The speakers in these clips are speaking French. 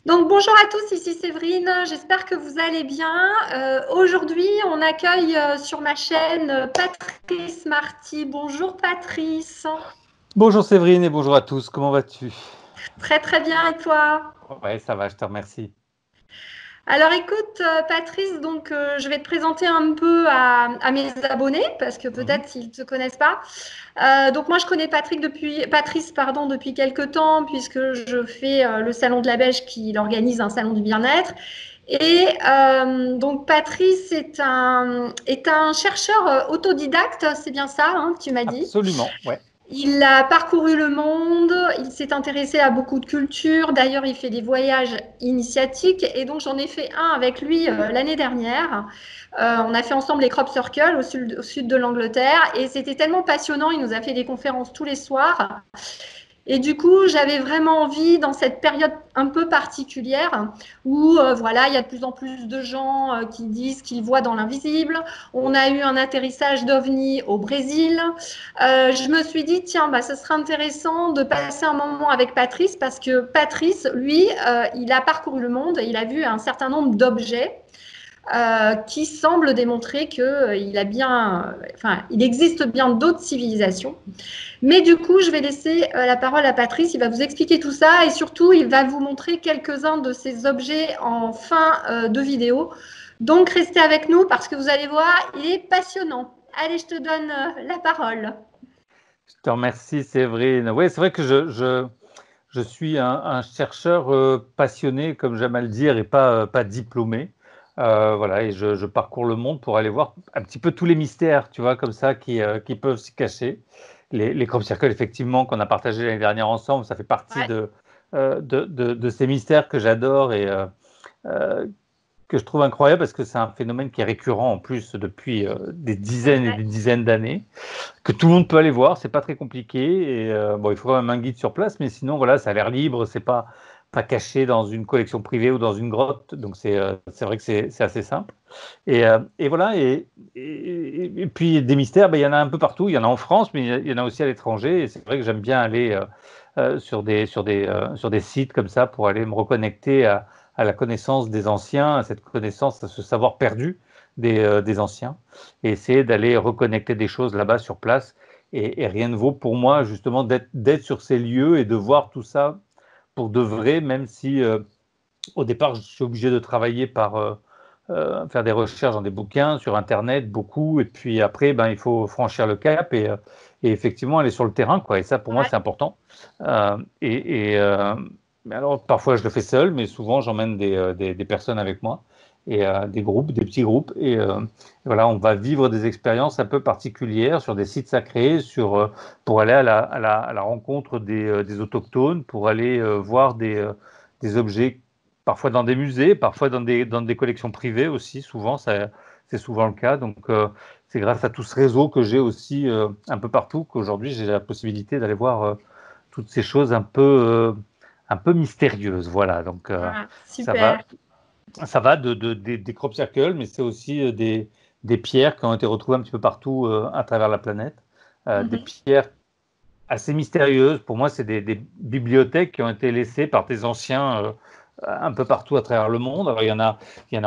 Donc bonjour à tous, ici Séverine, j'espère que vous allez bien. Aujourd'hui, on accueille sur ma chaîne Patrice Marty. Bonjour Patrice. Bonjour Séverine et bonjour à tous, comment vas-tu? Très très bien et toi? Ouais, ça va, je te remercie. Alors écoute Patrice, donc je vais te présenter un peu à mes abonnés parce que Mhm. peut-être ils ne te connaissent pas. Donc moi je connais Patrice depuis quelques temps puisque je fais le salon de la Belge qui organise un salon du bien-être. Et donc Patrice est un chercheur autodidacte, c'est bien ça, hein, tu m'as dit. Absolument, ouais. Il a parcouru le monde, il s'est intéressé à beaucoup de cultures, d'ailleurs il fait des voyages initiatiques et donc j'en ai fait un avec lui l'année dernière. On a fait ensemble les crop circles au sud de l'Angleterre et c'était tellement passionnant, il nous a fait des conférences tous les soirs. Et du coup, j'avais vraiment envie, dans cette période un peu particulière, où voilà, il y a de plus en plus de gens qui disent qu'ils voient dans l'invisible. On a eu un atterrissage d'OVNI au Brésil. Je me suis dit, tiens, bah, ce serait intéressant de passer un moment avec Patrice, parce que Patrice, lui, il a parcouru le monde, il a vu un certain nombre d'objets qui semblent démontrer il existe bien d'autres civilisations. Mais du coup, je vais laisser la parole à Patrice. Il va vous expliquer tout ça et surtout, il va vous montrer quelques-uns de ces objets en fin de vidéo. Donc, restez avec nous parce que vous allez voir, il est passionnant. Allez, je te donne la parole. Je te remercie Séverine. Oui, c'est vrai que je suis un chercheur passionné, comme j'aime à le dire, et pas diplômé. Voilà, et je parcours le monde pour aller voir un petit peu tous les mystères, tu vois, comme ça, qui peuvent s'y cacher. Les crop circles, effectivement, qu'on a partagé l'année dernière ensemble, ça fait partie Ouais, de ces mystères que j'adore euh, que je trouve incroyable parce que c'est un phénomène qui est récurrent en plus depuis des c'est dizaines et vrai. des dizaines d'années, que tout le monde peut aller voir, c'est pas très compliqué. Bon, il faut quand même un guide sur place, mais sinon, voilà, ça a l'air libre, c'est pas caché dans une collection privée ou dans une grotte, donc c'est vrai que c'est assez simple. Et voilà, et puis des mystères, ben, il y en a un peu partout, il y en a en France, mais il y en a aussi à l'étranger, et c'est vrai que j'aime bien aller sur des sites comme ça pour aller me reconnecter à la connaissance des anciens, à cette connaissance, à ce savoir perdu des anciens, et essayer d'aller reconnecter des choses là-bas sur place. Et rien ne vaut pour moi justement d'être sur ces lieux et de voir tout ça pour de vrai, même si au départ je suis obligé de travailler par faire des recherches dans des bouquins, sur Internet, beaucoup, et puis après, ben, il faut franchir le cap et effectivement aller sur le terrain, quoi. Et ça, pour moi, Ouais. c'est important. Mais alors, parfois, je le fais seul, mais souvent, j'emmène des personnes avec moi et des groupes, des petits groupes. Voilà, on va vivre des expériences un peu particulières sur des sites sacrés, pour aller à la rencontre des autochtones, pour aller voir des objets parfois dans des musées, parfois dans des collections privées aussi, souvent, c'est souvent le cas. Donc, c'est grâce à tout ce réseau que j'ai aussi un peu partout qu'aujourd'hui, j'ai la possibilité d'aller voir toutes ces choses un peu mystérieuses. Voilà, donc Ah, ça va, super. ça va des crop circles, mais c'est aussi des pierres qui ont été retrouvées un petit peu partout à travers la planète. Des Mhm. pierres assez mystérieuses. Pour moi, c'est des bibliothèques qui ont été laissées par des anciens un peu partout à travers le monde. Alors, il y en a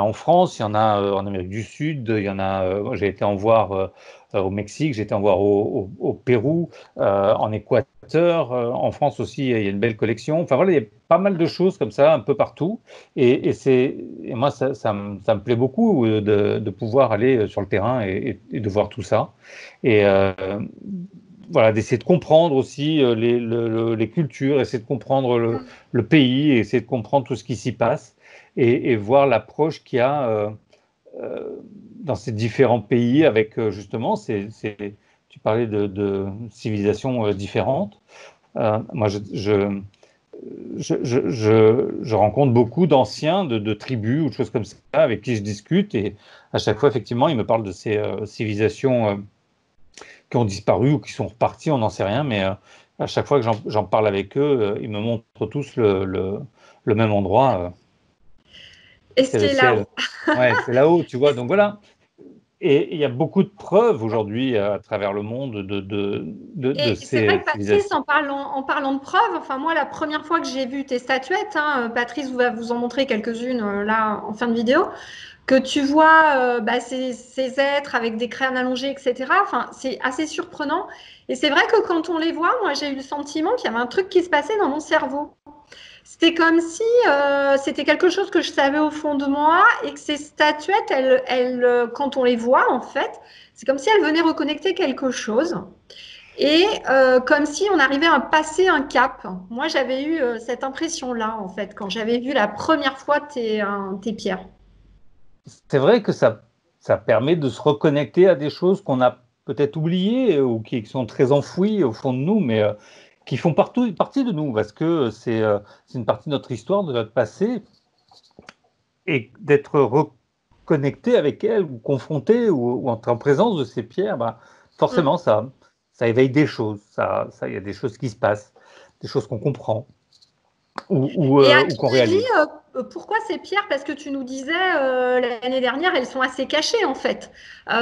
en France, il y en a en Amérique du Sud, il y en a, moi, j'ai été en voir au Mexique, j'ai été en voir au Pérou, en Équateur, en France aussi, il y a une belle collection. Enfin voilà, il y a pas mal de choses comme ça, un peu partout. Et moi, ça me plaît beaucoup de pouvoir aller sur le terrain et de voir tout ça. Et voilà, d'essayer de comprendre aussi les cultures, essayer de comprendre le pays, essayer de comprendre tout ce qui s'y passe et voir l'approche qu'il y a euh, dans ces différents pays avec justement tu parlais de civilisations différentes. Moi, je rencontre beaucoup d'anciens de tribus ou de choses comme ça avec qui je discute et à chaque fois, effectivement, ils me parlent de ces civilisations qui ont disparu ou qui sont repartis, on n'en sait rien, mais à chaque fois que j'en parle avec eux, ils me montrent tous le même endroit, Et ce c'est qui le est ciel. là-haut. Ouais, c'est là-haut, tu vois. Donc voilà, Et il y a beaucoup de preuves aujourd'hui à travers le monde de Et c'est ces vrai que Patrice, civilisations. en parlant de preuves, enfin moi la première fois que j'ai vu tes statuettes, Patrice va vous en montrer quelques-unes là en fin de vidéo, que tu vois ces êtres avec des crânes allongés, etc. Enfin, c'est assez surprenant. Et c'est vrai que quand on les voit, moi j'ai eu le sentiment qu'il y avait un truc qui se passait dans mon cerveau. C'était comme si c'était quelque chose que je savais au fond de moi et que ces statuettes, quand on les voit en fait, c'est comme si elles venaient reconnecter quelque chose. Et comme si on arrivait à passer un cap. Moi, j'avais eu cette impression-là, en fait, quand j'avais vu la première fois tes pierres. C'est vrai que ça permet de se reconnecter à des choses qu'on a peut-être oubliées ou qui sont très enfouies au fond de nous, mais qui font partie de nous, parce que c'est une partie de notre histoire, de notre passé, et d'être reconnecté avec elles, ou confronté, ou en présence de ces pierres, bah, Mm. forcément, ça éveille des choses, il y a des choses qui se passent, des choses qu'on comprend, Et à ou ton qu'on avis, réalise. pourquoi ces pierres? Parce que tu nous disais l'année dernière, elles sont assez cachées en fait.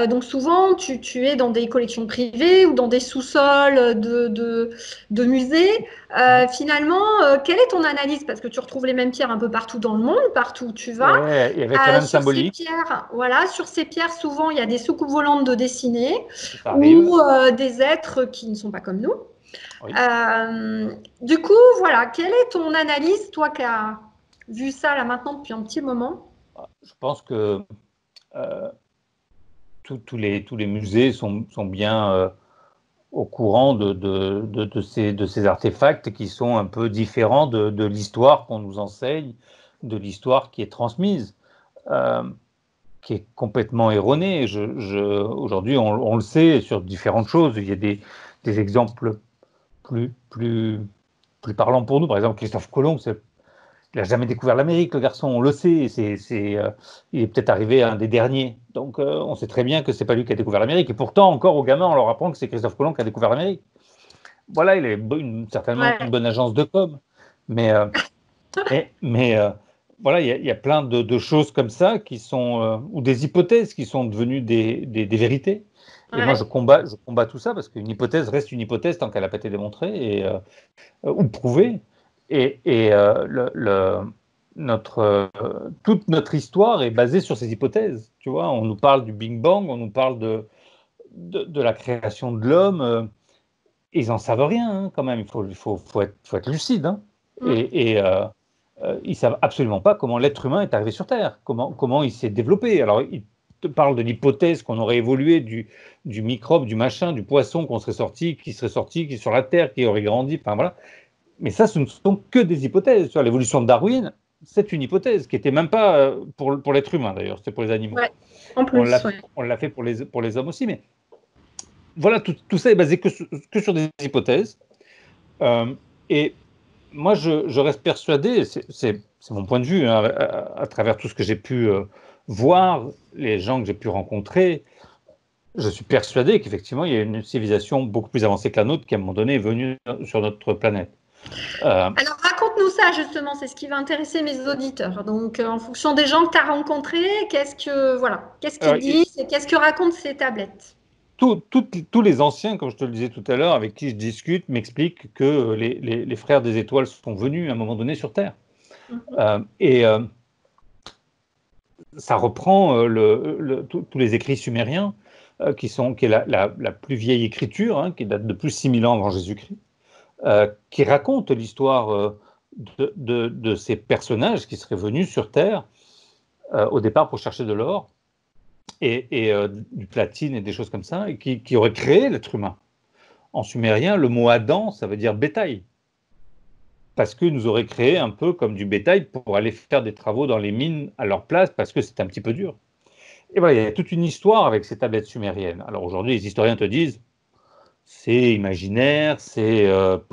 Donc souvent, tu es dans des collections privées ou dans des sous-sols de musées. Ouais. Finalement, quelle est ton analyse? Parce que tu retrouves les mêmes pierres un peu partout dans le monde, partout où tu vas. Ouais, et avec la même Sur ces symbolique, pierres, voilà, sur ces pierres, souvent, il y a des soucoupes volantes de dessinée ça arrive, ou des êtres qui ne sont pas comme nous. oui. Du coup, voilà, quelle est ton analyse, toi qui as vu ça là maintenant depuis un petit moment? Je pense que euh, tous les musées sont bien au courant de ces artefacts qui sont un peu différents de l'histoire qu'on nous enseigne, de l'histoire qui est transmise, euh, qui est complètement erronée. Aujourd'hui, on le sait sur différentes choses. Il y a des exemples plus parlants pour nous. Par exemple, Christophe Colomb, il n'a jamais découvert l'Amérique, le garçon, on le sait. Il est peut-être arrivé un des derniers. Donc, on sait très bien que c'est pas lui qui a découvert l'Amérique. Et pourtant, encore aux gamins, on leur apprend que c'est Christophe Colomb qui a découvert l'Amérique. Voilà, il est certainement une Ouais, bonne agence de com. Mais, euh, mais voilà, il y a plein de choses comme ça qui sont, ou des hypothèses qui sont devenues des vérités. Et moi, ouais. je combats tout ça parce qu'une hypothèse reste une hypothèse tant qu'elle n'a pas été démontrée ou prouvée. Et toute notre histoire est basée sur ces hypothèses. Tu vois, on nous parle du Big Bang, on nous parle de la création de l'homme. Ils n'en savent rien hein, quand même. Il faut être lucide. Hein. Mm. Et ils ne savent absolument pas comment l'être humain est arrivé sur Terre, comment il s'est développé. Alors, ils te parlent de l'hypothèse qu'on aurait évolué du microbe, du machin, du poisson qui serait sorti, qui est sur la Terre, qui aurait grandi. Enfin, voilà. Mais ça, ce ne sont que des hypothèses. Tu vois, l'évolution de Darwin, c'est une hypothèse qui n'était même pas pour l'être humain d'ailleurs, c'était pour les animaux. Ouais, en On l'a, plus, ouais. on l'a fait pour les hommes aussi, mais voilà, tout ça est basé que sur des hypothèses. Euh, et moi, je reste persuadé, c'est mon point de vue, hein, à travers tout ce que j'ai pu voir, les gens que j'ai pu rencontrer, je suis persuadé qu'effectivement, il y a une civilisation beaucoup plus avancée que la nôtre qui, à un moment donné, est venue sur notre planète. Euh, Alors raconte-nous ça justement, c'est ce qui va intéresser mes auditeurs. Donc en fonction des gens que tu as rencontrés, qu'est-ce qu'ils alors, disent et qu'est-ce que racontent ces tablettes? tous les anciens, comme je te le disais tout à l'heure, avec qui je discute, m'expliquent que les frères des étoiles sont venus à un moment donné sur Terre. Mhm. Et ça reprend tous les écrits sumériens, qui est la plus vieille écriture, hein, qui date de plus de 6000 ans avant Jésus-Christ, qui raconte l'histoire de ces personnages qui seraient venus sur Terre au départ pour chercher de l'or et du platine et des choses comme ça, et qui auraient créé l'être humain. En sumérien, le mot Adam, ça veut dire bétail. Parce qu'ils nous auraient créé un peu comme du bétail pour aller faire des travaux dans les mines à leur place, parce que c'est un petit peu dur. Et voilà, il y a toute une histoire avec ces tablettes sumériennes. Alors aujourd'hui, les historiens te disent, c'est imaginaire, c'est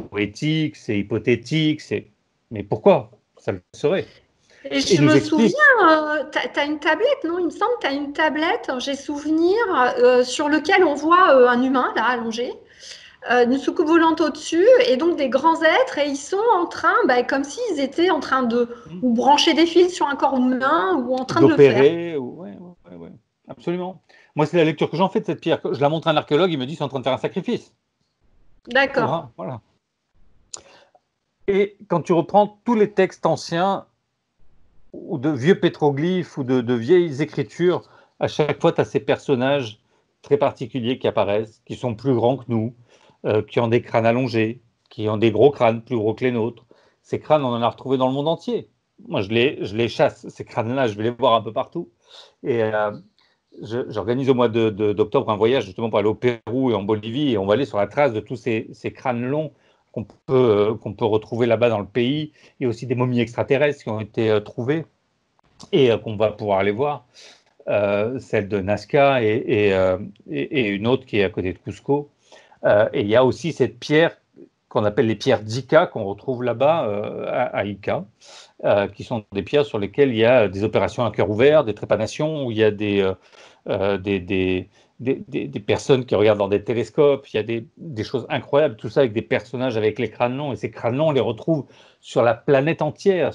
poétique, c'est hypothétique, mais pourquoi ça le serait? Et Et ils je nous me souviens, expliquent, tu as une tablette, non? Il me semble que tu as une tablette, j'ai souvenir, sur lequel on voit un humain là allongé. Une soucoupe volante au-dessus et donc des grands êtres et ils sont en train, comme s'ils étaient en train de ou brancher des fils sur un corps humain ou en train de le faire. d'opérer, ouais, absolument. Moi, c'est la lecture que j'en fais de cette pierre. Je la montre à un archéologue, il me dit c'est en train de faire un sacrifice. D'accord. Voilà. Et quand tu reprends tous les textes anciens, ou de vieux pétroglyphes, ou de vieilles écritures, à chaque fois, tu as ces personnages très particuliers qui apparaissent, qui sont plus grands que nous, qui ont des crânes allongés, qui ont des gros crânes plus gros que les nôtres. Ces crânes, on en a retrouvé dans le monde entier. Moi, je les chasse, ces crânes-là, je vais les voir un peu partout. Et j'organise au mois d'octobre un voyage justement pour aller au Pérou et en Bolivie, et on va aller sur la trace de tous ces crânes longs qu'on peut retrouver là-bas dans le pays. Il y a aussi des momies extraterrestres qui ont été trouvées et qu'on va pouvoir aller voir. Celle de Nazca et une autre qui est à côté de Cusco. Et il y a aussi cette pierre qu'on appelle les pierres d'Ica, qu'on retrouve là-bas à Ica, qui sont des pierres sur lesquelles il y a des opérations à cœur ouvert, des trépanations, où il y a des personnes qui regardent dans des télescopes, il y a des choses incroyables, tout ça avec des personnages avec les crânes longs, et ces crânes longs, on les retrouve sur la planète entière,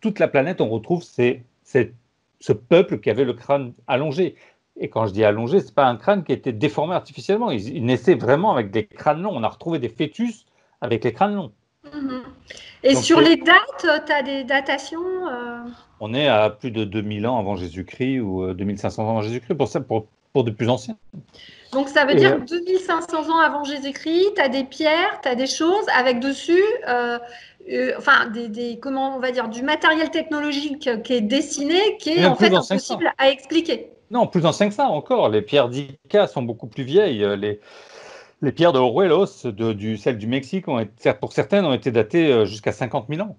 toute la planète, on retrouve ce peuple qui avait le crâne allongé. Et quand je dis allongé, ce n'est pas un crâne qui a été déformé artificiellement, ils naissaient vraiment avec des crânes longs, on a retrouvé des fœtus avec les crânes longs. Mmh. Et donc, sur les dates, tu as des datations On est à plus de 2000 ans avant Jésus-Christ ou 2500 ans avant Jésus-Christ, pour de plus anciens. Donc, ça veut dire 2500 ans avant Jésus-Christ, tu as des pierres, tu as des choses avec dessus, enfin, comment on va dire, du matériel technologique qui est dessiné, qui est en fait impossible à expliquer. Non, plus ancien que ça encore. Les pierres d'Ica sont beaucoup plus vieilles. Les pierres de Oruelos, celles du Mexique, pour certaines, ont été datées jusqu'à 50 000 ans.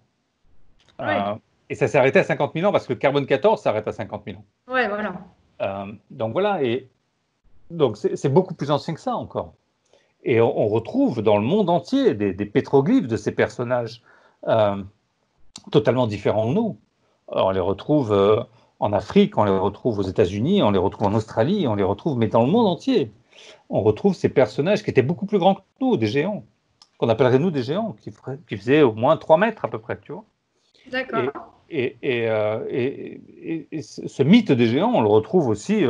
Oui. Et ça s'est arrêté à 50 000 ans parce que le carbone 14 s'arrête à 50 000 ans. Oui, voilà. Donc voilà, et donc c'est beaucoup plus ancien que ça encore. Et on retrouve dans le monde entier des pétroglyphes de ces personnages totalement différents de nous. Alors, on les retrouve en Afrique, on les retrouve aux États-Unis, on les retrouve en Australie, on les retrouve, mais dans le monde entier. On retrouve ces personnages qui étaient beaucoup plus grands que nous, des géants, qu'on appellerait nous des géants, qui faisaient au moins 3 mètres à peu près, tu vois. D'accord. Et ce mythe des géants, on le retrouve aussi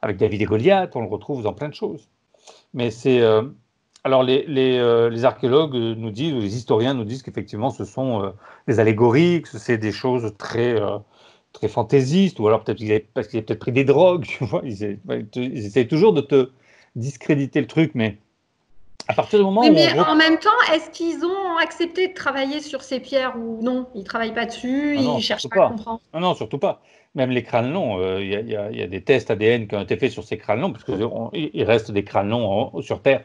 avec David et Goliath, on le retrouve dans plein de choses. Mais c'est... alors les archéologues nous disent, ou les historiens nous disent qu'effectivement ce sont des allégories, que c'est des choses très fantaisistes, ou alors peut-être parce qu'ils avaient peut-être pris des drogues, tu vois, ils essayent toujours de te discréditer le truc, mais à partir du moment où en même temps, est-ce qu'ils ont accepté de travailler sur ces pierres ou non? Ils ne travaillent pas dessus, ils ne cherchent pas à comprendre. Non, surtout pas. Même les crânes longs, il y a des tests ADN qui ont été faits sur ces crânes longs, parce qu'il reste des crânes longs sur Terre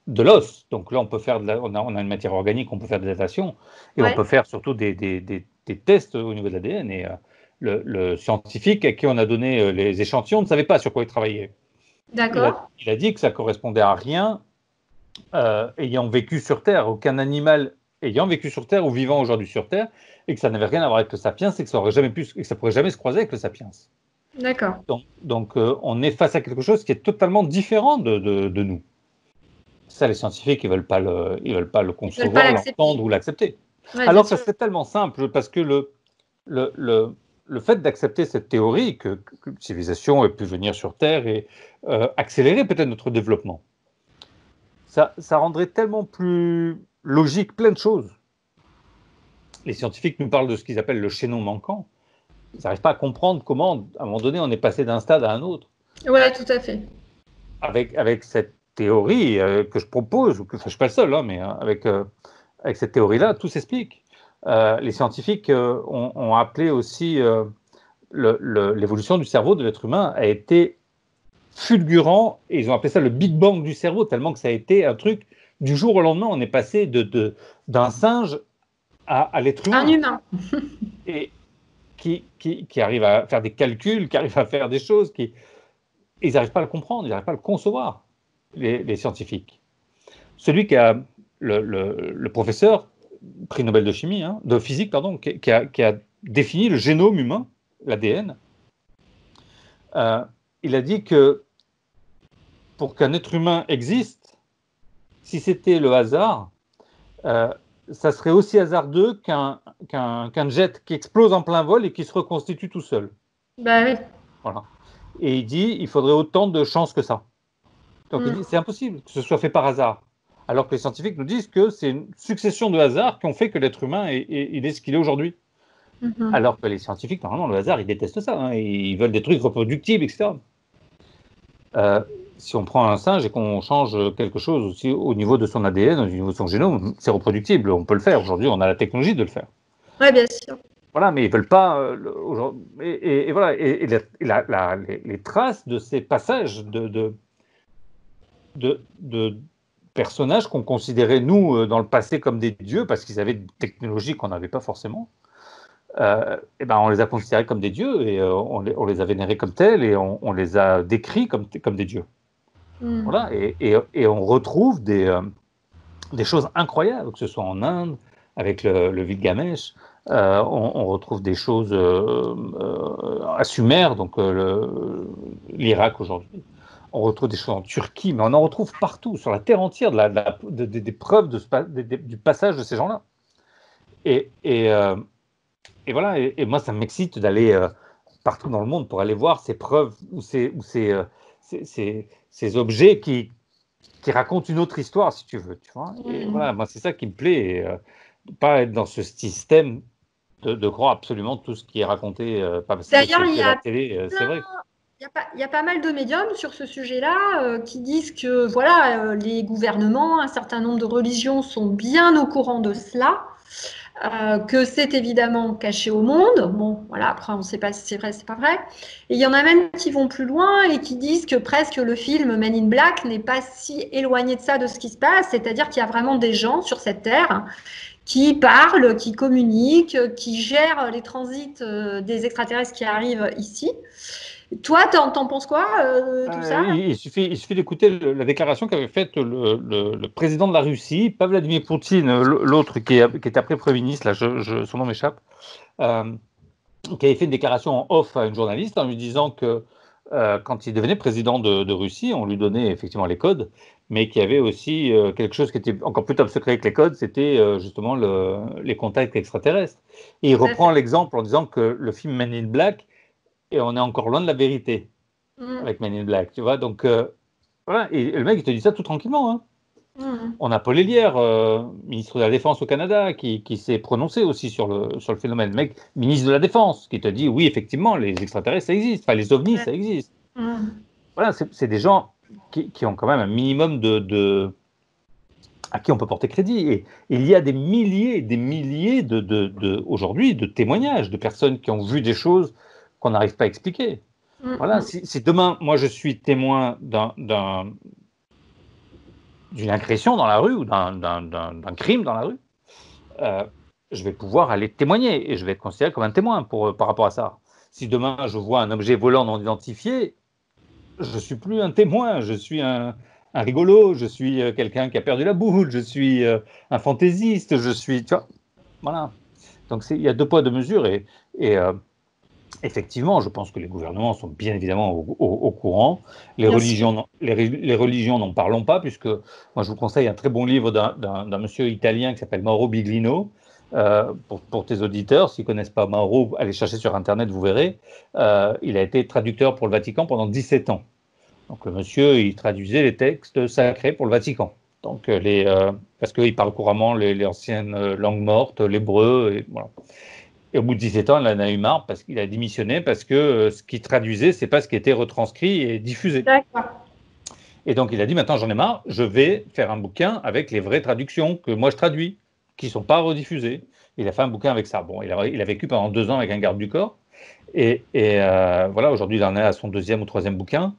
de l'os. Donc là, on peut faire on a une matière organique, on peut faire des datations, et on peut faire surtout des tests au niveau de l'ADN. Et le scientifique à qui on a donné les échantillons ne savait pas sur quoi il travaillait. D'accord. Il a dit que ça correspondait à rien ayant vécu sur Terre, aucun animal ayant vécu sur Terre ou vivant aujourd'hui sur Terre, et que ça n'avait rien à voir avec le sapiens, et que ça pourrait jamais se croiser avec le sapiens. D'accord. Donc on est face à quelque chose qui est totalement différent de nous. Ça, les scientifiques, ils veulent pas le concevoir, l'entendre ou l'accepter. Ouais, alors que c'est tellement simple, parce que le fait d'accepter cette théorie que la civilisation ait pu venir sur Terre et accélérer peut-être notre développement, ça rendrait tellement plus logique plein de choses. Les scientifiques nous parlent de ce qu'ils appellent le chaînon manquant. Ils n'arrivent pas à comprendre comment, à un moment donné, on est passé d'un stade à un autre. Oui, tout à fait. Avec cette théorie que je propose, ou que je ne suis pas le seul, hein, mais avec cette théorie-là, tout s'explique. Les scientifiques ont appelé aussi l'évolution du cerveau de l'être humain a été fulgurant, et ils ont appelé ça le Big Bang du cerveau, tellement que ça a été un truc, du jour au lendemain, on est passé d'un singe à l'être humain. Un humain. Et qui arrive à faire des calculs, qui arrive à faire des choses, ils n'arrivent pas à le comprendre, ils n'arrivent pas à le concevoir, les scientifiques. Celui qui a, le professeur, prix Nobel de chimie, hein, de physique, pardon, qui a défini le génome humain, l'ADN, il a dit que pour qu'un être humain existe, si c'était le hasard, ça serait aussi hasardeux qu'un jet qui explose en plein vol et qui se reconstitue tout seul. Bah oui. Voilà. et il dit il faudrait autant de chances que ça. Donc il dit c'est impossible que ce soit fait par hasard. Alors que les scientifiques nous disent que c'est une succession de hasards qui ont fait que l'être humain il est ce qu'il est aujourd'hui. Alors que les scientifiques, normalement, le hasard, ils détestent ça. Hein, ils veulent des trucs reproductibles, etc. Si on prend un singe et qu'on change quelque chose aussi au niveau de son ADN, au niveau de son génome, c'est reproductible. On peut le faire. Aujourd'hui, on a la technologie de le faire. Oui, bien sûr. Voilà, mais ils ne veulent pas. Et voilà. Et les traces de ces passages de personnages qu'on considérait, nous, dans le passé, comme des dieux, parce qu'ils avaient des technologies qu'on n'avait pas forcément. Et ben on les a considérés comme des dieux et on les a vénérés comme tels et on les a décrits comme des dieux. Voilà, et on retrouve des choses incroyables, que ce soit en Inde, avec le Gilgamesh, on retrouve des choses à Sumer, donc l'Irak aujourd'hui. On retrouve des choses en Turquie, mais on en retrouve partout, sur la terre entière, des preuves du passage de ces gens-là. Et voilà, et moi, ça m'excite d'aller partout dans le monde pour aller voir ces preuves ou ces objets qui racontent une autre histoire, si tu veux. Tu vois, et voilà, moi, c'est ça qui me plaît, et, pas être dans ce système de croire absolument tout ce qui est raconté, parce que D'ailleurs, c'est à la télé, c'est vrai. Il y a pas mal de médiums sur ce sujet-là qui disent que voilà, les gouvernements, un certain nombre de religions sont bien au courant de cela. Que c'est évidemment caché au monde. Bon, voilà, après, on ne sait pas si c'est vrai, c'est pas vrai. Et il y en a même qui vont plus loin et qui disent que presque le film Men in Black n'est pas si éloigné de ça, de ce qui se passe. C'est-à-dire qu'il y a vraiment des gens sur cette terre qui parlent, qui communiquent, qui gèrent les transits des extraterrestres qui arrivent ici. Toi, t'en penses quoi tout ça? Il suffit d'écouter la déclaration qu'avait faite le président de la Russie, pas Vladimir Poutine, l'autre qui était après Premier ministre, là, son nom m'échappe, qui avait fait une déclaration en off à une journaliste en lui disant que quand il devenait président de Russie, on lui donnait effectivement les codes, mais qu'il y avait aussi quelque chose qui était encore plus top secret que les codes, c'était justement les contacts extraterrestres. Et il reprend l'exemple en disant que le film Men in Black, et on est encore loin de la vérité avec Men in Black, tu vois. Donc, voilà, et le mec, il te dit ça tout tranquillement. Hein. On a Paul Hélierre, ministre de la Défense au Canada, qui s'est prononcé aussi sur le phénomène. Le mec, ministre de la Défense, qui te dit, oui, effectivement, les extraterrestres, ça existe. Enfin, les ovnis, ça existe. Voilà, c'est des gens qui ont quand même un minimum à qui on peut porter crédit. Et il y a des milliers aujourd'hui de témoignages de personnes qui ont vu des choses qu'on n'arrive pas à expliquer. Voilà, si demain, moi, je suis témoin d'une agression dans la rue ou d'un crime dans la rue, je vais pouvoir aller témoigner et je vais être considéré comme un témoin par rapport à ça. Si demain, je vois un objet volant non identifié, je ne suis plus un témoin, je suis un rigolo, je suis quelqu'un qui a perdu la boule, je suis un fantaisiste, je suis... Tu vois, voilà. Donc, il y a deux poids, deux mesures et effectivement, je pense que les gouvernements sont bien évidemment au courant. Les religions, n'en parlons pas, puisque moi je vous conseille un très bon livre d'un monsieur italien qui s'appelle Mauro Biglino. Pour tes auditeurs, s'ils ne connaissent pas Mauro, allez chercher sur Internet, vous verrez. Il a été traducteur pour le Vatican pendant 17 ans. Donc le monsieur, il traduisait les textes sacrés pour le Vatican. Donc, parce qu'il parle couramment les anciennes langues mortes, l'hébreu, et voilà. Et au bout de 17 ans, il en a eu marre parce qu'il a démissionné parce que ce qu'il traduisait, c'est pas ce qui était retranscrit et diffusé. D'accord. Et donc il a dit maintenant j'en ai marre, je vais faire un bouquin avec les vraies traductions que moi je traduis, qui sont pas rediffusées. Il a fait un bouquin avec ça. Bon, il a vécu pendant 2 ans avec un garde du corps. Et voilà, aujourd'hui il en est à son 2e ou 3e bouquin.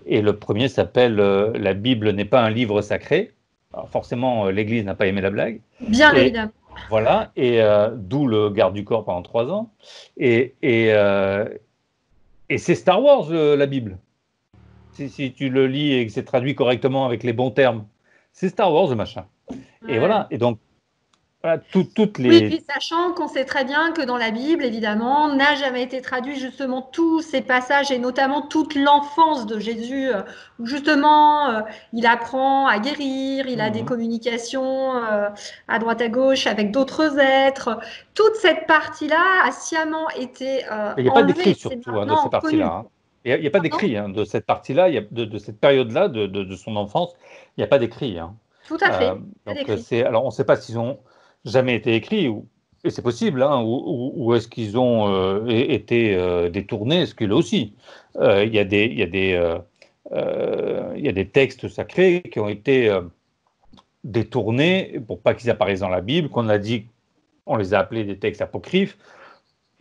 Et le premier s'appelle La Bible n'est pas un livre sacré. Alors forcément, l'Église n'a pas aimé la blague. Bien évidemment. Voilà, et d'où le garde du corps pendant 3 ans. Et c'est Star Wars, la Bible. Si tu le lis et que c'est traduit correctement avec les bons termes, c'est Star Wars, le machin. Ouais. Et voilà, et donc, voilà, toutes les... Oui, puis sachant qu'on sait très bien que dans la Bible, évidemment, n'a jamais été traduit justement tous ces passages et notamment toute l'enfance de Jésus, où justement il apprend à guérir, il a des communications à droite à gauche avec d'autres êtres. Toute cette partie-là a sciemment été il n'y a pas d'écrit surtout de ces parties-là. Hein. Il n'y a pas Pardon. d'écrit de cette partie-là, de cette période-là, de son enfance, il n'y a pas d'écrit. Tout à Euh, fait, pas donc, d'écrit. alors, on ne sait pas s'ils ont jamais été écrits, et c'est possible, ou est-ce qu'ils ont été détournés, est-ce qu'il aussi. Il y a des textes sacrés qui ont été détournés pour pas qu'ils apparaissent dans la Bible, qu'on a dit, on les a appelés des textes apocryphes,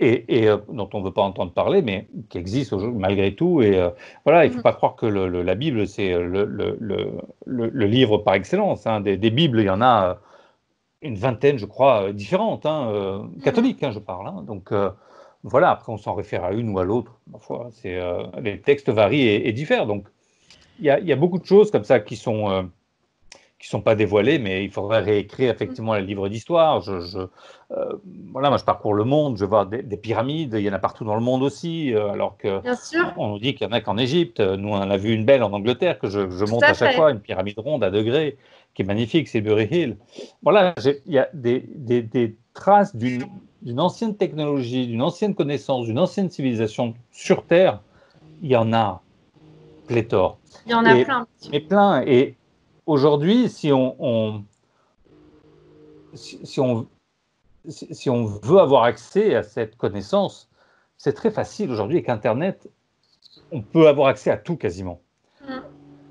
et dont on ne veut pas entendre parler, mais qui existent malgré tout. Et voilà, il ne faut pas croire que la Bible, c'est le livre par excellence. Des Bibles, il y en a une vingtaine, je crois, différentes, catholiques, je parle. Donc voilà, après, on s'en réfère à une ou à l'autre. Parfois, les textes varient et diffèrent. Donc il y a beaucoup de choses comme ça qui sont pas dévoilés, mais il faudrait réécrire effectivement les livres d'histoire. Voilà, moi je parcours le monde, je vois des pyramides, il y en a partout dans le monde aussi, alors que Bien sûr, on nous dit qu'il y en a qu'en Égypte. Nous, on en a vu une belle en Angleterre que je tout monte à à chaque fait. fois, une pyramide ronde à degrés, qui est magnifique, c'est Burry Hill. Voilà, il y a des traces d'une ancienne technologie, d'une ancienne connaissance, d'une ancienne civilisation sur Terre. Il y en a pléthore. Il y en a Et, plein. mais plein. Et aujourd'hui, si on veut avoir accès à cette connaissance, c'est très facile aujourd'hui avec Internet. On peut avoir accès à tout quasiment. Mm.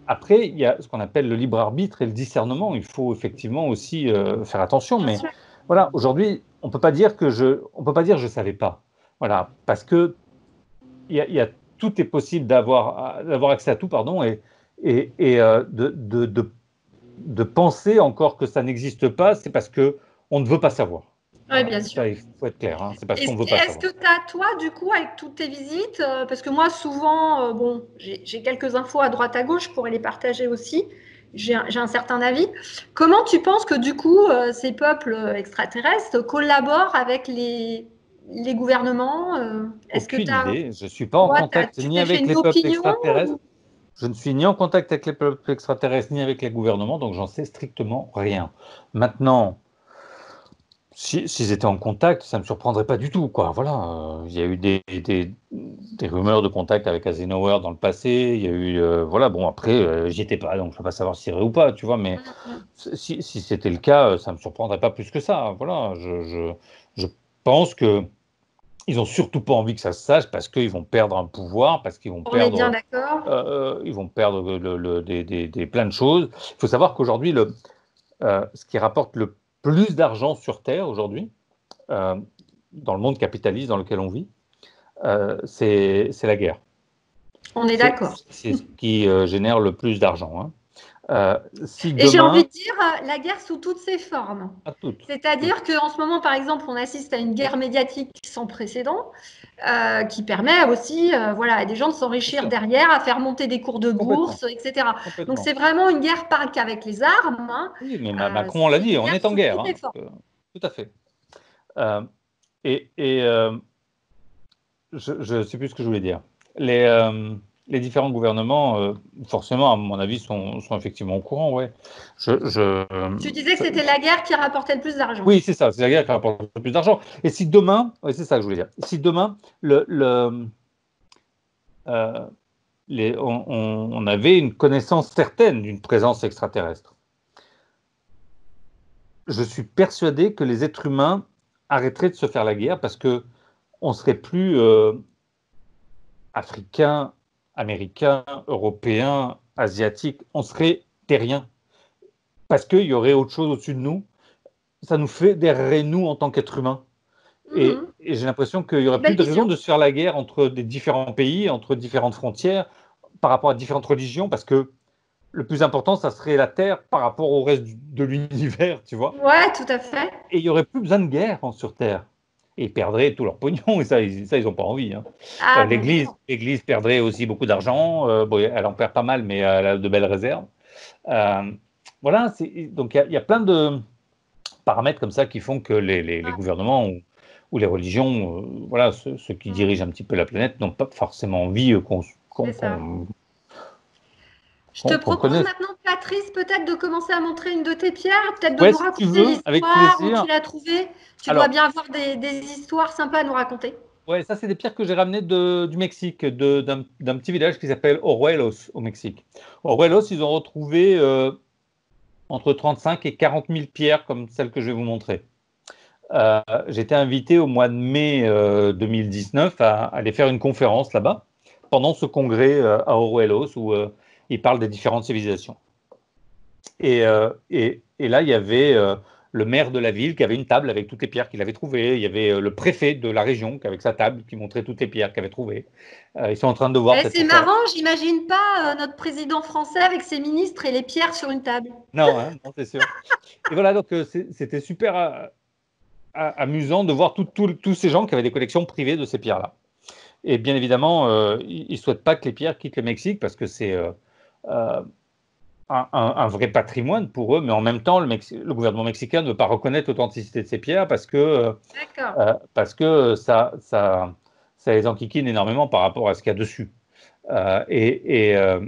Après, il y a ce qu'on appelle le libre arbitre et le discernement. Il faut effectivement aussi faire attention. Bien Mais sûr. voilà, aujourd'hui, on peut pas dire je savais pas. Voilà, parce que tout est possible d'avoir accès à tout, pardon, et de penser encore que ça n'existe pas, c'est parce que on ne veut pas savoir. Oui, Voilà, bien sûr. ça, il faut être clair, c'est parce qu'on ne veut pas Est-ce savoir. que tu as, toi, du coup, avec toutes tes visites, parce que moi, souvent, bon, j'ai quelques infos à droite à gauche, je pourrais les partager aussi, j'ai un certain avis. Comment tu penses que, du coup, ces peuples extraterrestres collaborent avec les gouvernements Est-ce que Aucune tu as, idée, je ne suis pas en contact tu ni t'es fait avec une les peuples opinion extraterrestres, ou- je ne suis ni en contact avec les peuples extraterrestres ni avec les gouvernements, donc j'en sais strictement rien. Maintenant, s'ils étaient en contact, ça ne me surprendrait pas du tout, quoi. Voilà, il y a eu des rumeurs de contact avec Eisenhower dans le passé. Il y a eu, voilà, bon, après, j'y étais pas, donc je ne peux pas savoir si c'est vrai ou pas, tu vois. Mais si c'était le cas, ça ne me surprendrait pas plus que ça. Voilà, je pense que ils ont surtout pas envie que ça se sache parce qu'ils vont perdre un pouvoir, parce On est bien d'accord. ils vont perdre plein de choses. Il faut savoir qu'aujourd'hui, ce qui rapporte le plus d'argent sur Terre aujourd'hui, euh, dans le monde capitaliste dans lequel on vit, c'est la guerre. On est C'est d'accord. ce qui génère le plus d'argent. Si Et j'ai envie demain, de dire la guerre sous toutes ses formes. à toutes, toutes, C'est-à-dire qu'en ce moment, par exemple, on assiste à une guerre médiatique sans précédent qui permet aussi voilà, à des gens de bien s'enrichir sûr, derrière, à faire monter des cours de complètement, bourse, etc. Donc complètement. c'est vraiment une guerre pas qu'avec les armes, Oui, mais Macron l'a c'est dit, une on guerre est en sous guerre, toutes les formes. tout à fait. Euh, et je ne sais plus ce que je voulais dire. Les différents gouvernements, forcément, à mon avis, sont effectivement au courant, ouais. Tu disais que c'était la guerre qui rapportait le plus d'argent. Oui, c'est ça, c'est la guerre qui rapporte le plus d'argent. Et si demain, ouais, c'est ça que je voulais dire, si demain, euh, on avait une connaissance certaine d'une présence extraterrestre, je suis persuadé que les êtres humains arrêteraient de se faire la guerre parce que on serait plus africains, américains, européens, asiatiques, on serait terriens parce qu'il y aurait autre chose au-dessus de nous. Ça nous fédérerait, nous, en tant qu'êtres humains. Et j'ai l'impression qu'il n'y aurait plus Belle de raison vision. de se faire la guerre entre des différents pays, entre différentes frontières, par rapport à différentes religions, parce que le plus important, ça serait la Terre par rapport au reste de l'univers, tu vois. Ouais, tout à fait. Et il n'y aurait plus besoin de guerre sur Terre. Et ils perdraient tout leur pognon, et ça, ils n'ont pas envie. Ah, bien sûr. L'Église perdrait aussi beaucoup d'argent. Bon, elle en perd pas mal, mais elle a de belles réserves. Voilà, donc il y a plein de paramètres comme ça qui font que les gouvernements ou les religions, voilà, ceux qui dirigent un petit peu la planète, n'ont pas forcément envie C'est ça. Je te qu'on propose connaisse. maintenant, Patrice, peut-être de commencer à montrer une de tes pierres, peut-être de Ouais, nous si tu raconter veux, avec l'histoire où tu plaisir. l'as trouvée. Tu dois Alors, bien avoir des histoires sympas à nous raconter. Ouais, ça, c'est des pierres que j'ai ramenées du Mexique, d'un petit village qui s'appelle Oruelos, au Mexique. Oruelos, ils ont retrouvé entre 35 et 40 000 pierres comme celles que je vais vous montrer. J'étais invité au mois de mai 2019 à aller faire une conférence là-bas, pendant ce congrès à Oruelos, où ils parlent des différentes civilisations. Et là, il y avait le maire de la ville qui avait une table avec toutes les pierres qu'il avait trouvées. Il y avait le préfet de la région qui avait sa table qui montrait toutes les pierres qu'il avait trouvées. Ils sont en train de voir cette C'est conférence. marrant, j'imagine pas notre président français avec ses ministres et les pierres sur une table. Non, hein, non, c'est sûr. Et voilà, donc c'était super amusant de voir tous ces gens qui avaient des collections privées de ces pierres-là. Et bien évidemment, ils ne souhaitent pas que les pierres quittent le Mexique parce que c'est un vrai patrimoine pour eux, mais en même temps, le gouvernement mexicain ne veut pas reconnaître l'authenticité de ces pierres parce que ça les enquiquine énormément par rapport à ce qu'il y a dessus. Euh, et, et, euh,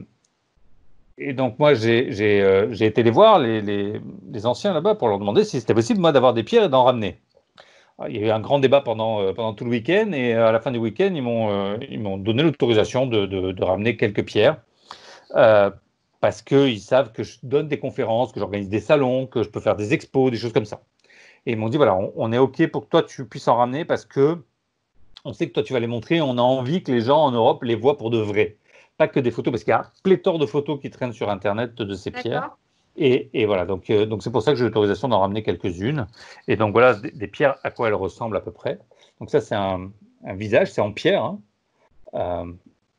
et donc moi, j'ai été les voir, les anciens là-bas, pour leur demander si c'était possible, moi, d'avoir des pierres et d'en ramener. Il y a eu un grand débat pendant tout le week-end, et à la fin du week-end, ils m'ont donné l'autorisation de ramener quelques pierres. Euh, Parce qu'ils savent que je donne des conférences, que j'organise des salons, que je peux faire des expos, des choses comme ça. Et ils m'ont dit, voilà, on est OK pour que toi, tu puisses en ramener parce que on sait que toi, tu vas les montrer. On a envie que les gens en Europe les voient pour de vrai. Pas que des photos, parce qu'il y a pléthore de photos qui traînent sur Internet de ces pierres. Et voilà, donc c'est pour ça que j'ai l'autorisation d'en ramener quelques-unes. Et donc voilà, des pierres, à quoi elles ressemblent à peu près. Donc ça, c'est un visage, c'est en pierre. Hein.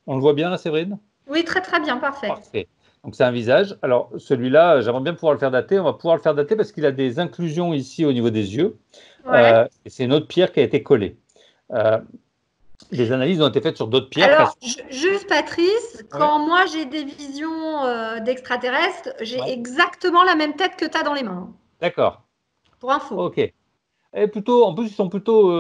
On le voit bien là, Séverine? Oui, très très bien, parfait. Parfait. Donc c'est un visage. Alors celui-là, j'aimerais bien pouvoir le faire dater. On va pouvoir le faire dater parce qu'il a des inclusions ici au niveau des yeux. Ouais. Et c'est une autre pierre qui a été collée. Euh, les analyses ont été faites sur d'autres pierres. Alors, juste Patrice, Ouais. quand moi j'ai des visions d'extraterrestres, j'ai Ouais. exactement la même tête que tu as dans les mains, D'accord. pour info. Ok. Et plutôt, en plus, ils sont plutôt,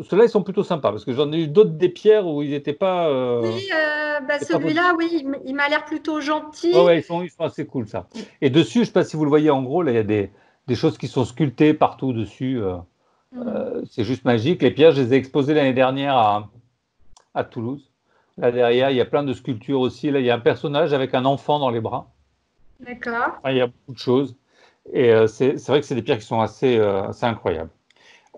ceux-là, ils sont plutôt sympas parce que j'en ai eu d'autres des pierres où ils n'étaient pas, Oui, c'est pas beau. celui-là, oui, il m'a l'air plutôt Ouais, gentil. ouais, ils sont assez cool ça. Et dessus, je ne sais pas si vous le voyez en gros, là, il y a des choses qui sont sculptées partout dessus. C'est juste magique. Les pierres, je les ai exposées l'année dernière à Toulouse. Là derrière, il y a plein de sculptures aussi. Là, il y a un personnage avec un enfant dans les bras. D'accord. Enfin, il y a beaucoup de choses. Et c'est vrai que c'est des pierres qui sont assez incroyables.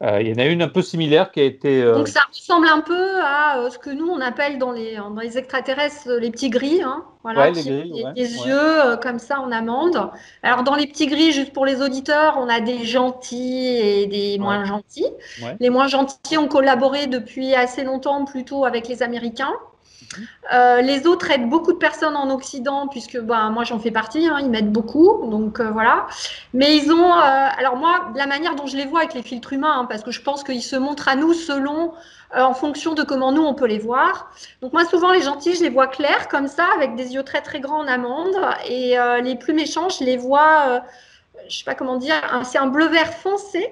Il y en a une un peu similaire qui a été. Donc ça ressemble un peu à ce que nous on appelle dans les extraterrestres les petits gris, hein, voilà, Ouais, les qui ont grilles, ouais, des ouais, yeux comme ça en amande. Alors dans les petits gris, juste pour les auditeurs, on a des gentils et des ouais, moins gentils. ouais. Les moins gentils ont collaboré depuis assez longtemps plutôt avec les Américains. Mhm. Les autres aident beaucoup de personnes en Occident, puisque bah, moi j'en fais partie, hein, ils m'aident beaucoup, donc voilà. Mais ils ont, alors moi, la manière dont je les vois avec les filtres humains, hein, parce que je pense qu'ils se montrent à nous selon, en fonction de comment nous on peut les voir. Donc moi souvent les gentils, je les vois clairs comme ça, avec des yeux très très grands en amande, et les plus méchants, je les vois, je sais pas comment dire, c'est un bleu vert foncé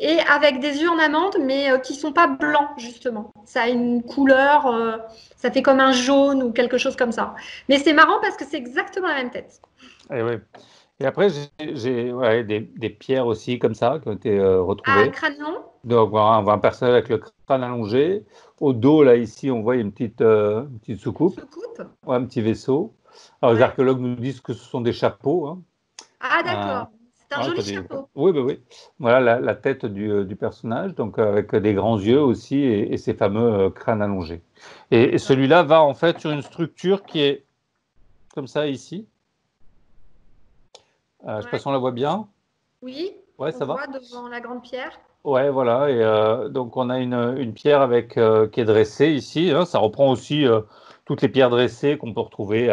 et avec des yeux en amande, mais qui sont pas blancs, justement. Ça a une couleur, ça fait comme un jaune ou quelque chose comme ça. Mais c'est marrant parce que c'est exactement la même tête. Et, ouais. Et après, j'ai ouais, des pierres aussi comme ça qui ont été À retrouvées. crânon, Donc, voilà, on voit un personnage avec le crâne allongé. Au dos, là, ici, on voit une petite soucoupe, sous-coupe. ouais, un petit vaisseau. Alors, les Ouais. archéologues nous disent que ce sont des chapeaux. Hein. Ah, Euh, d'accord. C'est un ouais, joli chapeau. oui, oui, oui. Voilà la tête du personnage, donc avec des grands yeux aussi et ces fameux crânes allongés. Et celui-là va en fait sur une structure qui est comme ça ici. Je ne sais pas Ouais. si on la voit bien. Oui, Ouais, on ça va. voit devant la grande pierre. Ouais, voilà. Et donc on a une pierre avec qui est dressée ici. Hein. Ça reprend aussi toutes les pierres dressées qu'on peut retrouver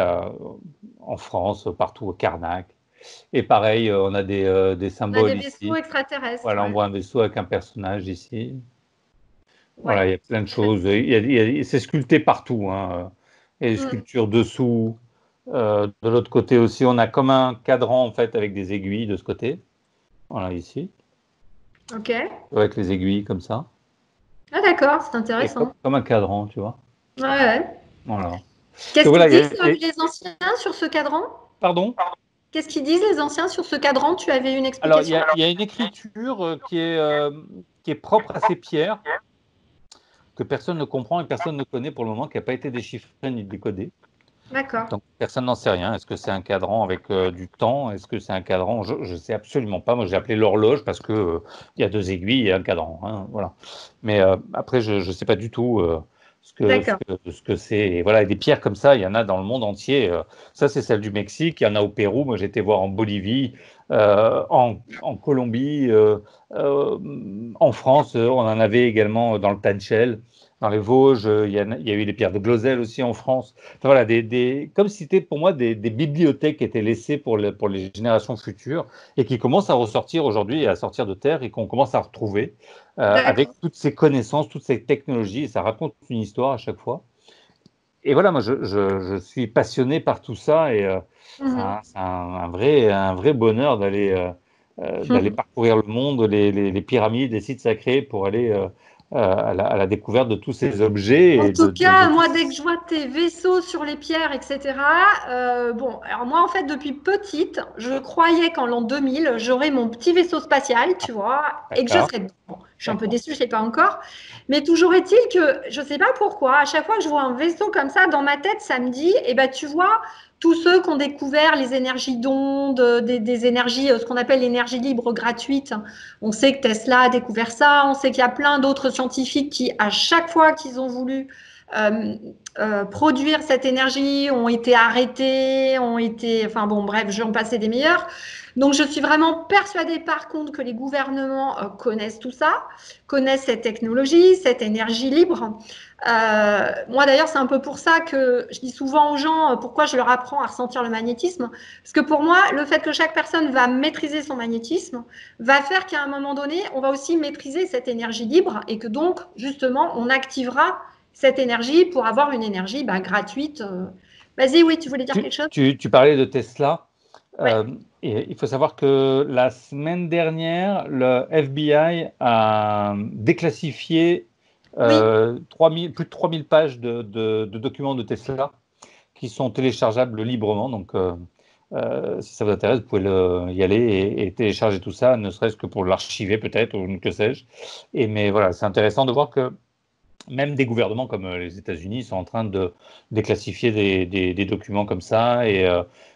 en France, partout au Karnak. Et pareil, on a des On a des symboles vaisseaux ici. extraterrestres, Voilà, on ouais. voit un vaisseau avec un personnage ici. Ouais. Voilà, il y a plein de Très- choses. C'est sculpté partout. Hein. Il y a des Mm. sculptures dessous. De l'autre côté aussi, on a comme un cadran en fait avec des aiguilles de ce côté. Voilà, ici, Ok. avec les aiguilles comme ça. Ah, d'accord, c'est Et intéressant. comme un cadran, tu vois. Ouais, ouais. Voilà. Donc Qu'est-ce qu'ils voilà, disent les anciens sur ce cadran? pardon. Qu'est-ce qu'ils disent les anciens sur ce cadran? Tu avais une Alors, explication? il y a une écriture qui est propre à ces pierres. que personne ne comprend et personne ne connaît pour le moment, qui n'a pas été déchiffré ni décodé. D'accord. Donc personne n'en sait rien. Est-ce que c'est un cadran avec du temps? Est-ce que c'est un cadran? Je ne sais absolument pas. Moi, j'ai appelé l'horloge parce que il y a 2 aiguilles et un cadran, hein, voilà. Mais après, je ne sais pas du tout D'accord. ce que c'est. Et voilà, et des pierres comme ça, il y en a dans le monde entier. Ça, c'est celle du Mexique. Il y en a au Pérou. Moi, j'ai été voir en Bolivie, en Colombie, euh, en France. On en avait également dans le Tanchel. Dans les Vosges, il y a eu les pierres de Glosel aussi en France. Enfin, voilà, comme si c'était pour moi des bibliothèques qui étaient laissées pour les générations futures et qui commencent à ressortir aujourd'hui et à sortir de terre et qu'on commence à retrouver avec D'accord. toutes ces connaissances, toutes ces technologies. Et ça raconte une histoire à chaque fois. Et voilà, moi, je suis passionné par tout ça et Mhm. c'est un vrai bonheur d'aller parcourir le monde, les pyramides, les sites sacrés pour aller à la découverte de tous ces objets En et tout de cas, moi, dès que tous. je vois tes vaisseaux sur les pierres, etc., bon, alors moi, en fait, depuis petite, je croyais qu'en l'an 2000, j'aurais mon petit vaisseau spatial, tu vois, et que je D'accord, serais dedans. Bon, je suis un peu d'accord. déçue, je ne l'ai pas encore. Mais toujours est-il que, je ne sais pas pourquoi, à chaque fois que je vois un vaisseau comme ça, dans ma tête, ça me dit, eh ben, tu vois, tous ceux qui ont découvert les énergies d'ondes, des énergies, ce qu'on appelle l'énergie libre gratuite. On sait que Tesla a découvert ça, on sait qu'il y a plein d'autres scientifiques qui, à chaque fois qu'ils ont voulu euh, produire cette énergie, ont été arrêtés, enfin bon, bref, je vais en passer des meilleurs. Donc je suis vraiment persuadée par contre que les gouvernements connaissent tout ça, connaissent cette technologie, cette énergie libre. Moi d'ailleurs, c'est un peu pour ça que je dis souvent aux gens pourquoi je leur apprends à ressentir le magnétisme. Parce que pour moi, le fait que chaque personne va maîtriser son magnétisme va faire qu'à un moment donné, on va aussi maîtriser cette énergie libre et que donc, justement, on activera cette énergie pour avoir une énergie gratuite. Vas-y, oui, tu voulais dire quelque chose? Tu parlais de Tesla. Ouais. euh, et il faut savoir que la semaine dernière, le FBI a déclassifié Oui, 3000, plus de 3000 pages de documents de Tesla qui sont téléchargeables librement. Donc, si ça vous intéresse, vous pouvez y aller et télécharger tout ça, ne serait-ce que pour l'archiver peut-être, ou que sais-je. Mais voilà, c'est intéressant de voir que même des gouvernements comme les États-Unis sont en train de déclassifier des documents comme ça. Et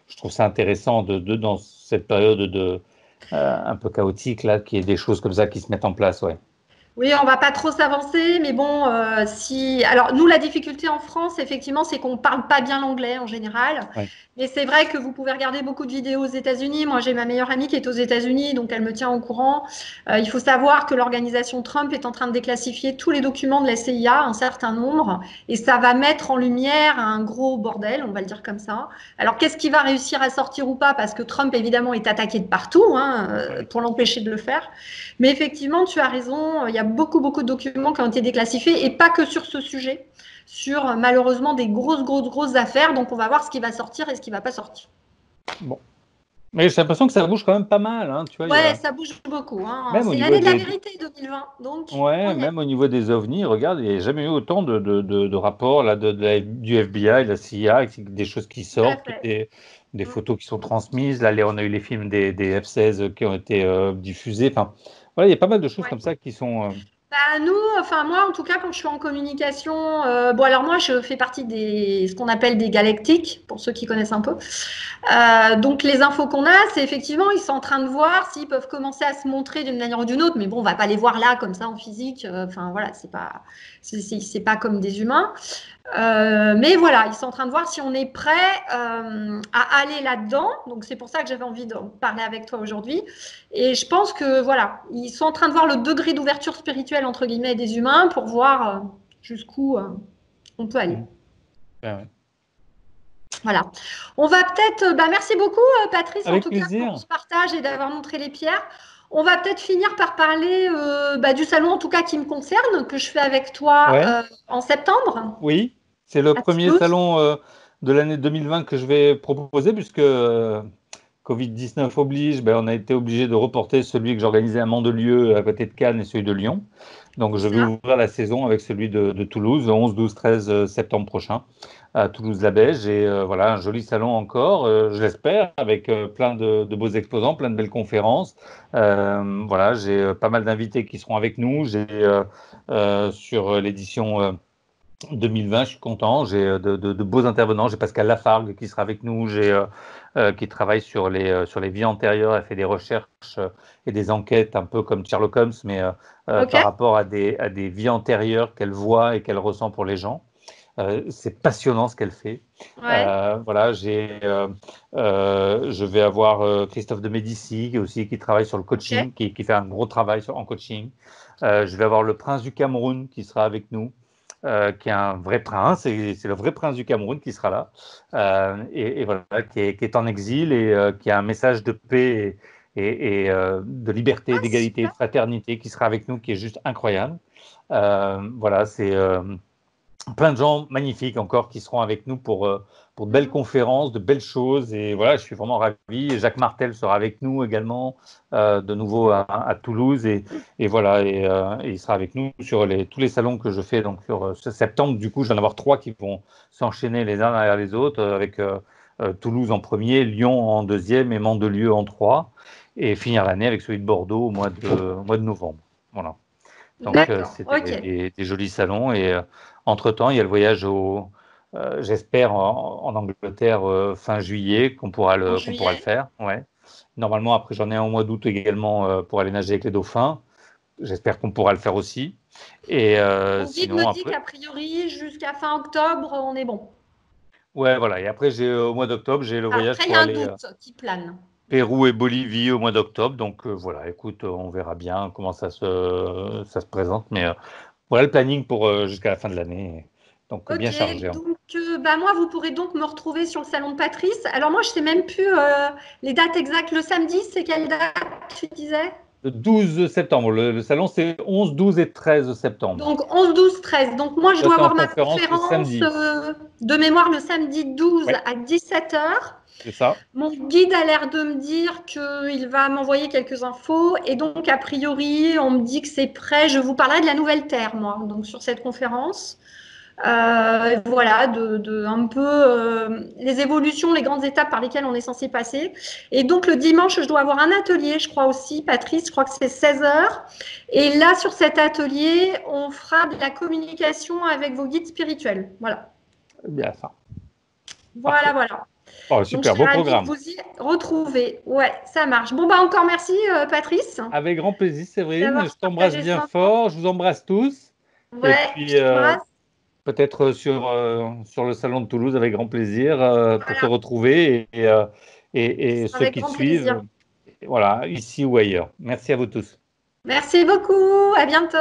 je trouve ça intéressant dans cette période un peu chaotique, là, qu'il y ait des choses comme ça qui se mettent en place. Ouais. oui, on va pas trop s'avancer, mais bon, si. Alors, nous, la difficulté en France, effectivement, c'est qu'on parle pas bien l'anglais en général. Ouais. Mais c'est vrai que vous pouvez regarder beaucoup de vidéos aux États-Unis. Moi, j'ai ma meilleure amie qui est aux États-Unis, donc elle me tient au courant. Il faut savoir que l'organisation Trump est en train de déclassifier tous les documents de la CIA, un certain nombre, et ça va mettre en lumière un gros bordel, on va le dire comme ça. Alors, qu'est-ce qui va réussir à sortir ou pas? Parce que Trump, évidemment, est attaqué de partout, hein, Ouais. pour l'empêcher de le faire. Mais effectivement, tu as raison, il y a beaucoup, beaucoup de documents qui ont été déclassifiés et pas que sur ce sujet, sur malheureusement des grosses, grosses, grosses affaires. Donc, on va voir ce qui va sortir et ce qui ne va pas sortir. Bon. Mais j'ai l'impression que ça bouge quand même pas mal. Hein. Tu vois, Ouais, ça bouge beaucoup, hein. même au C'est niveau l'année de la vérité 2020. Donc, on ouais, y est. même au niveau des ovnis, regarde, il n'y a jamais eu autant de rapports là, du FBI, de la CIA, avec des choses qui Tout à sortent, fait. des Mm. photos qui sont transmises. Là, on a eu les films des F-16 qui ont été diffusés. Enfin, voilà, il y a pas mal de choses Ouais. comme ça qui sont. Bah, nous, enfin moi en tout cas quand je suis en communication, bon alors moi je fais partie des ce qu'on appelle des galactiques pour ceux qui connaissent un peu. Donc les infos qu'on a, c'est effectivement ils sont en train de voir s'ils peuvent commencer à se montrer d'une manière ou d'une autre, mais bon on va pas les voir là comme ça en physique. Enfin voilà c'est pas comme des humains. Mais voilà, ils sont en train de voir si on est prêt à aller là-dedans. Donc c'est pour ça que j'avais envie de parler avec toi aujourd'hui. Et je pense que voilà, ils sont en train de voir le degré d'ouverture spirituelle entre guillemets des humains pour voir jusqu'où on peut aller. Mhm. Ouais, ouais. Voilà. On va peut-être, merci beaucoup Patrice en Avec tout cas pour plaisir. ce partage et d'avoir montré les pierres. On va peut-être finir par parler du salon en tout cas qui me concerne, que je fais avec toi Ouais, en septembre oui, c'est le à premier Toulouse. salon de l'année 2020 que je vais proposer, puisque Covid-19 oblige, ben, on a été obligé de reporter celui que j'organisais à Mandelieu à côté de Cannes et celui de Lyon. Donc je vais Ça. ouvrir la saison avec celui de Toulouse le 11, 12, 13 septembre prochain à Toulouse-la-Beige. Et voilà, un joli salon encore, je l'espère, avec plein de beaux exposants, plein de belles conférences. Voilà, j'ai pas mal d'invités qui seront avec nous. J'ai sur l'édition 2020, je suis content. J'ai de beaux intervenants. J'ai Pascal Lafargue qui sera avec nous. Qui travaille sur les vies antérieures. Elle fait des recherches et des enquêtes un peu comme Sherlock Holmes, mais Ok. par rapport à des vies antérieures qu'elle voit et qu'elle ressent pour les gens. C'est passionnant ce qu'elle fait. Ouais. Voilà, je vais avoir Christophe de Médicis aussi qui travaille sur le Ok. coaching, qui fait un gros travail en coaching. Je vais avoir le prince du Cameroun qui sera avec nous. Qui est un vrai prince, c'est le vrai prince du Cameroun qui sera là, et voilà, qui est en exil et qui a un message de paix et de liberté, Ah, d'égalité, de super. fraternité qui sera avec nous, qui est juste incroyable. Voilà, c'est plein de gens magnifiques encore qui seront avec nous pour de belles Mhm. conférences, de belles choses. Et voilà, je suis vraiment ravi. Et Jacques Martel sera avec nous également, de nouveau à Toulouse. Et voilà, et il sera avec nous sur tous les salons que je fais donc sur ce septembre. Du coup, je vais en avoir 3 qui vont s'enchaîner les uns derrière les autres, avec Toulouse en premier, Lyon en deuxième et Mandelieu en 3. Et finir l'année avec celui de Bordeaux au mois de novembre. Voilà. Donc, D'accord. c'est Ok. des jolis salons. Et entre-temps, il y a le voyage j'espère, en Angleterre fin juillet, En qu'on pourra le juillet. faire. Ouais. Normalement, après, j'en ai un au mois d'août également pour aller nager avec les dauphins. J'espère qu'on pourra le faire aussi. Et Mon guide me sinon, dit après, qu'a priori, jusqu'à fin octobre, on est bon. ouais, voilà. Et après, au mois d'octobre, j'ai le voyage Après, il y pour a un aller doute qui plane. Pérou et Bolivie au mois d'octobre. Donc, voilà, écoute, on verra bien comment ça se présente. Mais voilà le planning pour jusqu'à la fin de l'année. Donc, bien Ok, chargé, hein. donc bah moi, vous pourrez donc me retrouver sur le salon de Patrice. Alors moi, je sais même plus les dates exactes. Le samedi, c'est quelle date tu disais? Le 12 septembre. Le salon, c'est 11, 12 et 13 septembre. Donc 11, 12, 13. Donc moi, je Toi, dois tu es en avoir ma conférence le conférence samedi. de mémoire le samedi 12 Ouais, à 17 heures. c'est ça. Mon guide a l'air de me dire qu'il va m'envoyer quelques infos et donc a priori on me dit que c'est prêt. Je vous parlerai de la nouvelle Terre, moi, donc sur cette conférence. Voilà, un peu les évolutions, les grandes étapes par lesquelles on est censé passer. Et donc le dimanche, je dois avoir un atelier, je crois aussi, Patrice, je crois que c'est 16 heures. Et là, sur cet atelier, on fera de la communication avec vos guides spirituels. Voilà, Bien ça. voilà, Parfait. voilà. Oh, Donc je super, serais beau ravie de programme. vous y retrouver. Ouais, ça marche. Bon, bah encore merci, Patrice, Avec grand plaisir, Séverine. d'avoir Je t'embrasse partagé bien ça. fort. Je vous embrasse tous. Et Ouais, je puis, t'embrasse. peut-être sur le salon de Toulouse, avec grand plaisir, pour te Voilà, retrouver. Et ceux avec qui grand suivent, plaisir. voilà, ici ou ailleurs. Merci à vous tous. Merci beaucoup. À bientôt.